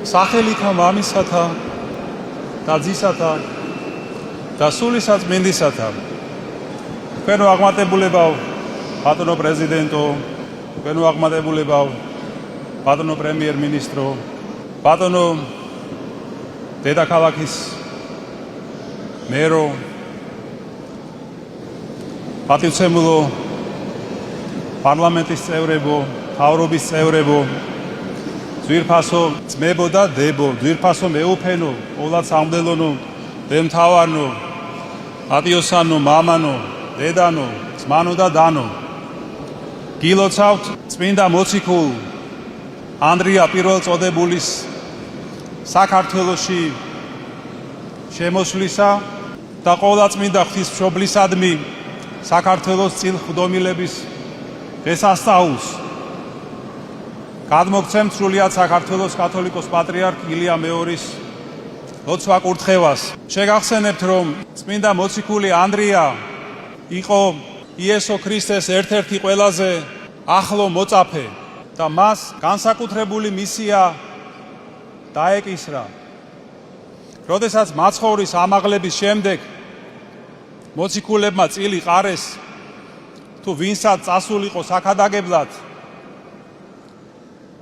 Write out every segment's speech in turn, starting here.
სახელითა მამისათა და ძისათა და სულისაწმინდისათა. თქვენო აღმატებულებავ ბატონო პრეზიდენტო, თქვენო აღმატებულებავ ბატონო პრემიერ-მინისტრო, ბატონო დედაქალაქის მერო, პატივცემულო პარლამენტის წევრებო, მთავრობის წევრებო, ძვირფასო ძმებო და დებო, ძვირფასო მეუფენო, ყოვლად სამდელონო, დემთავარნო, პატიოსანო, მამანო, დედანო, ძმანო და დანო. გილოცავთ წმინდა მოციქულ ანდრია პირველწოდებულის საქართველოში შემოსვლისა და ყოვლადწმინდა ღვთისმშობლისადმი საქართველოს წილხვდომილების დღესასწაულს. გადმოგცემთ სრულიად საქართველოს კათოლიკოს პატრიარქ ილია მეორის ლოცვა-კურთხევას. შეგახსენებთ, რომ წმინდა მოციქული ანდრია იყო იესო ქრისტეს ერთ-ერთი ყველაზე ახლო მოწაფე და მას განსაკუთრებული მისია დაეკისრა. როდესაც მაცხოვრის ამაღლების შემდეგ მოციქულებმა წილი ყარეს, თუ ვინსად წასულიყო საქადაგებლად,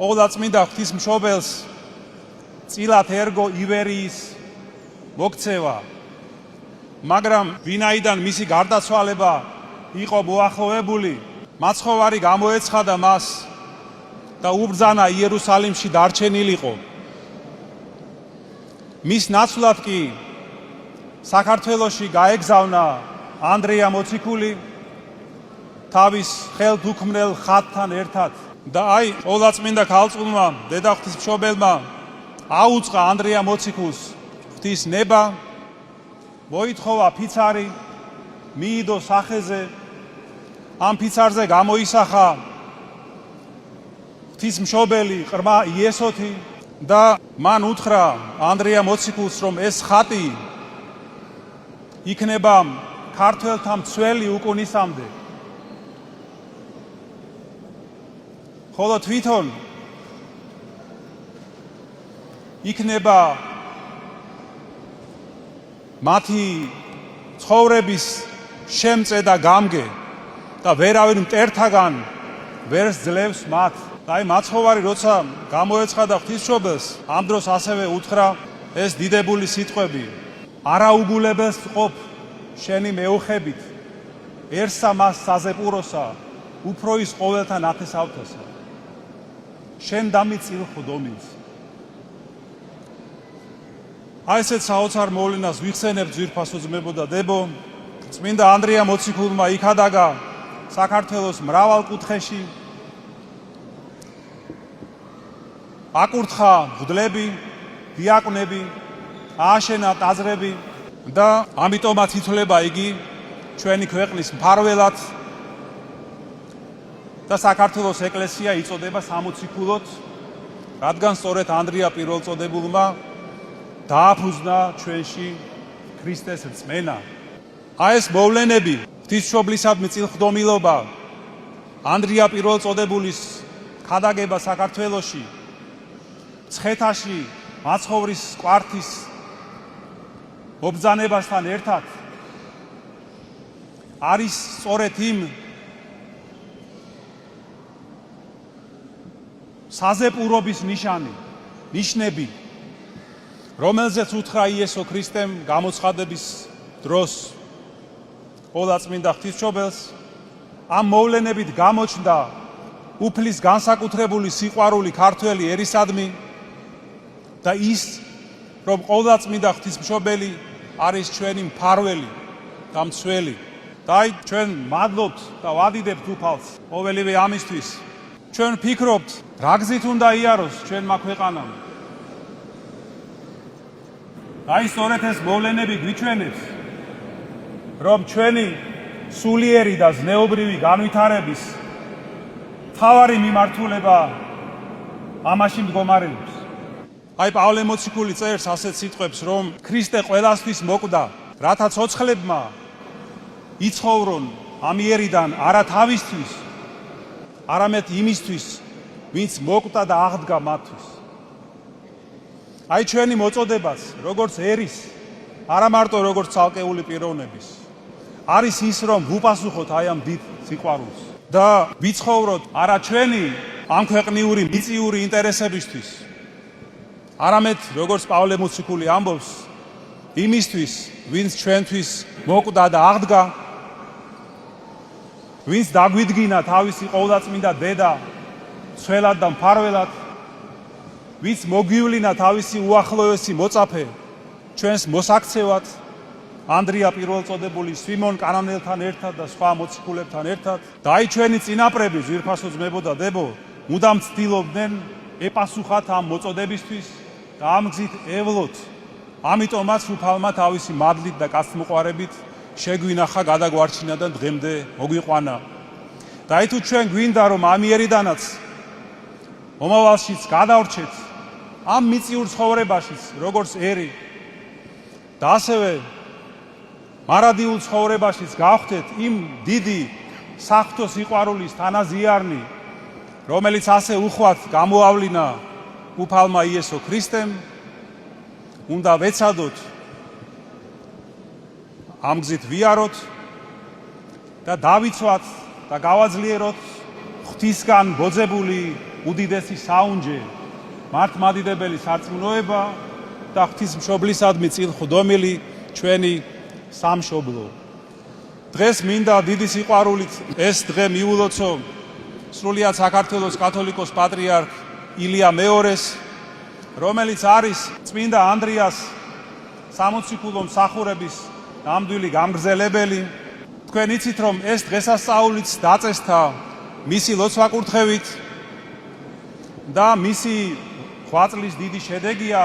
ყოვლადწმინდა ღვთისმშობელს წილად ერგო ივერიის მოქცევა, მაგრამ ვინაიდან მისი გარდაცვალება იყო მოახლოებული, მაცხოვარი გამოეცხადა მას და უბრძანა იერუსალიმში დარჩენილიყო. მის ნაცვლად კი საქართველოში გაეგზავნა ანდრია მოციქული თავის ხელთუქმნელ ხატთან ერთად და აი ყოვლადწმინდა ქალწულმა დედა ღვთისმშობელმა აუწყა ანდრია მოციქულს ღვთის ნება, მოითხოვა ფიცარი მიიდო სახეზე, ამ ფიცარზე გამოისახა ღვთისმშობელი ყრმა იესოთი და მან უთხრა ანდრია მოციქულს, რომ ეს ხატი იქნება ქართველთა მცველი უკუნისამდე. ხოლო თვითონ იქნება მათი ცხოვრების შემწე და გამგე და ვერავინ მტერთაგან ვერ ძლევს მათ. აი მაცხოვარი როცა გამოეცხადა ღვთისმშობელს, ამ დროს ასევე უთხრა ეს დიდებული სიტყვები: არაუგულებელს ყოფ შენი მეუხებით,ერსა მას საზეპუროსა, უფრო ის ყოველთა ნათესავთასა. შენ დამიწილ ხდომილს. აი ესეთ საოცარ მოვლენას ვიხსენებთ ძვირფასო ძმებო და დებო. წმინდა ანდრია მოციქულმა იქადაგა საქართველოს მრავალ კუთხეში, აკურთხა მღვდლები, დიაკვნები, ააშენა ტაძრები და ამიტომაც ითვლება იგი ჩვენი ქვეყნის მფარველად და საქართველოს ეკლესია იწოდება სამოციქულოდ, რადგან სწორედ ანდრია პირველწოდებულმა დააფუძნა ჩვენში ქრისტეს რწმენა. აი ეს მოვლენები, ღვთისმშობლისადმი წილხვდომილობა, ანდრია პირველწოდებულის ქადაგება საქართველოში, მცხეთაში მაცხოვრის კვართის მობრძანებასთან ერთად არის სწორედ იმ საზეპურობის ნიშნები, რომელზეც უთხრა იესო ქრისტემ გამოცხადების დროს ყოვლადწმინდა ღვთისმშობელს. ამ მოვლენებით გამოჩნდა უფლის განსაკუთრებული სიყვარული ქართველი ერისადმი და ის, რომ ყოვლადწმინდა ღვთისმშობელი არის ჩვენი მფარველი და მცველი. და აი ჩვენ მადლობთ და ვადიდებთ უფალს ყოველივე ამისთვის. ჩვენ ვფიქრობთ, რა გზით უნდა იაროს ჩვენმა ქვეყანამ. აი სწორედ ეს მოვლენები გვიჩვენებს, რომ ჩვენი სულიერი და ზნეობრივი განვითარების მთავარი მიმართულება ამაში მდგომარეობს. აი პავლე მოციქული წერს ასეთ სიტყვებს, რომ ქრისტე ყველასთვის მოკვდა, რათა ცოცხლებმა იცხოვრონ ამიერიდან არა თავისთვის, არამედ იმისთვის, ვინც მოკვდა და აღდგა მათთვის. აი ჩვენი მოწოდებაც როგორც ერის, არა მარტო როგორც ცალკეული პიროვნების, არის ის რომ ვუპასუხოთ აი ამ დიდ სიყვარულს და ვიცხოვროთ არა ჩვენი ამ ქვეყნიური მიწიური ინტერესებისთვის, არამედ როგორც პავლე მოციქული ამბობს, იმისთვის, ვინც ჩვენთვის მოკვდა და აღდგა, ვინც დაგვიდგინა თავისი ყოვლადწმინდა დედა ცველად და მფარველად, ვინც მოგვივლინა თავისი უახლოესი მოწაფე ჩვენს მოსაქცევად, ანდრია პირველწოდებული, სვიმონ კანანელთან ერთად და სხვა მოციქულებთან ერთად და აი ჩვენი წინაპრები, ძვირფასო ძმებო და დებო, მუდამ ცდილობდნენ ეპასუხათ ამ მოწოდებისთვის და ამ გზით ევლოთ. ამიტომაც უფალმა თავისი მადლით და კაცთმოყვარებით შეგვინახა, გადაგვარჩინა და დღემდე მოგვიყვანა. და აი თუ ჩვენ გვინდა რომ ამიერიდანაც მომავალშიც გადავრჩეთ ამ მიწიურ ცხოვრებაშიც როგორც ერი და ასევე მარადიულ ცხოვრებაშიც გავხდეთ იმ დიდი საღვთო სიყვარულის თანაზიარნი, რომელიც ასე უხვად გამოავლინა უფალმა იესო ქრისტემ, უნდა ვეცადოთ ამ გზით ვიაროთ და დავიცვათ და გავაძლიეროთ ღვთისგან ბოძებული უდიდესი საუნჯე, მართლმადიდებელი სარწმუნოება და ღვთისმშობლისადმი წილხვდომილი ჩვენი სამშობლო. დღეს მინდა დიდი სიყვარულით ეს დღე მიულოცო სრულიად საქართველოს კათოლიკოს პატრიარქ ილია მეორეს, რომელიც არის წმინდა ანდრიას სამოციქულო მსახურების ნამდვილი გამგრძელებელი. თქვენ იცით რომ ეს დღესასწაულიც დაწესდა მისი ლოცვა-კურთხევით და მისი ღვაწლის დიდი შედეგია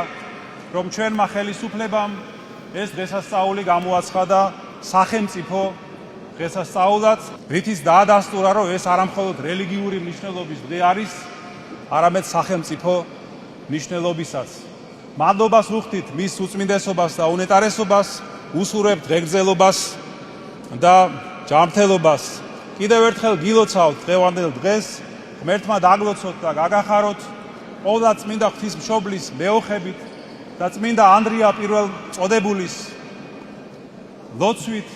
რომ ჩვენმა ხელისუფლებამ ეს დღესასწაული გამოაცხადა სახელმწიფო დღესასწაულად, რითიც დაადასტურა რომ ეს არა მხოლოდ რელიგიური მნიშვნელობის დღე არის, არამედ სახელმწიფო მნიშვნელობისაც. მადლობას ვუხდით მის უწმინდესობას და უნეტარესობას, უსურვებთ ღეგრძელობას და ჯანმრთელობას. კიდევ ერთხელ გილოცავთ დღევანდელ დღეს, ღმერთმა დაგლოცოთ და გაგახაროთ ყოვლადწმინდა ღვთისმშობლის მეოხებით და წმინდა ანდრია პირველწოდებულის ლოცვით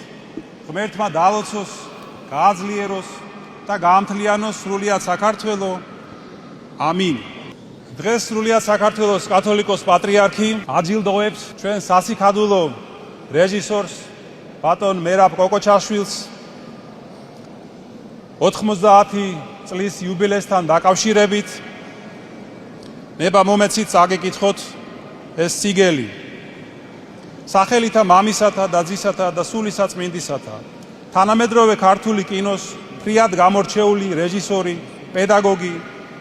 ღმერთმა დალოცოს, გააძლიეროს და გაამთლიანოს სრულიად საქართველო. ამინ. დღეს სრულიად საქართველოს კათოლიკოს პატრიარქი აჯილდოვებს ჩვენ სასიქადულო რეჟისორს ბატონ მერაბ კოკოჩაშვილს 90 წლის იუბილესთან დაკავშირებით. ნება მომეცით წაგეკითხოთ ეს სიგელი. სახელითა მამისათა და ძისათა და სულისაწმინდისათა, თანამედროვე ქართული კინოს ფრიად გამორჩეული რეჟისორი, პედაგოგი,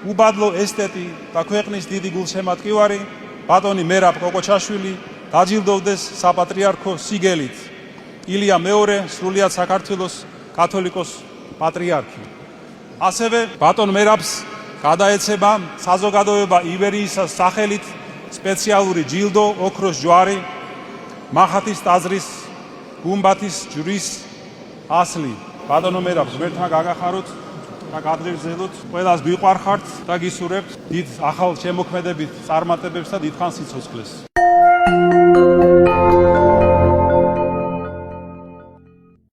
უბადლო ესთეტი და ქვეყნის დიდი გულშემატკივარი ბატონი მერაბ კოკოჩაშვილი დაჯილდოვდეს საპატრიარქო სიგელით. ილია მეორე სრულიად საქართველოს კათოლიკოს პატრიარქი. ასევე ბატონ მერაბს გადაეცემა საზოგადოება იბერიისას სახელით სპეციალური ჯილდო ოქროს ჯვარი, მახათის ტაძრის გუმბათის ჯვრის ასლი. ბატონო მერაბ, ღმერთმა გაგახაროთ და გადღეგრძელოთ, ყველას გვიყვარხართ და გისურვებთ დიდ ახალ შემოქმედებით წარმატებებს და დიდხანს სიცოცხლეს.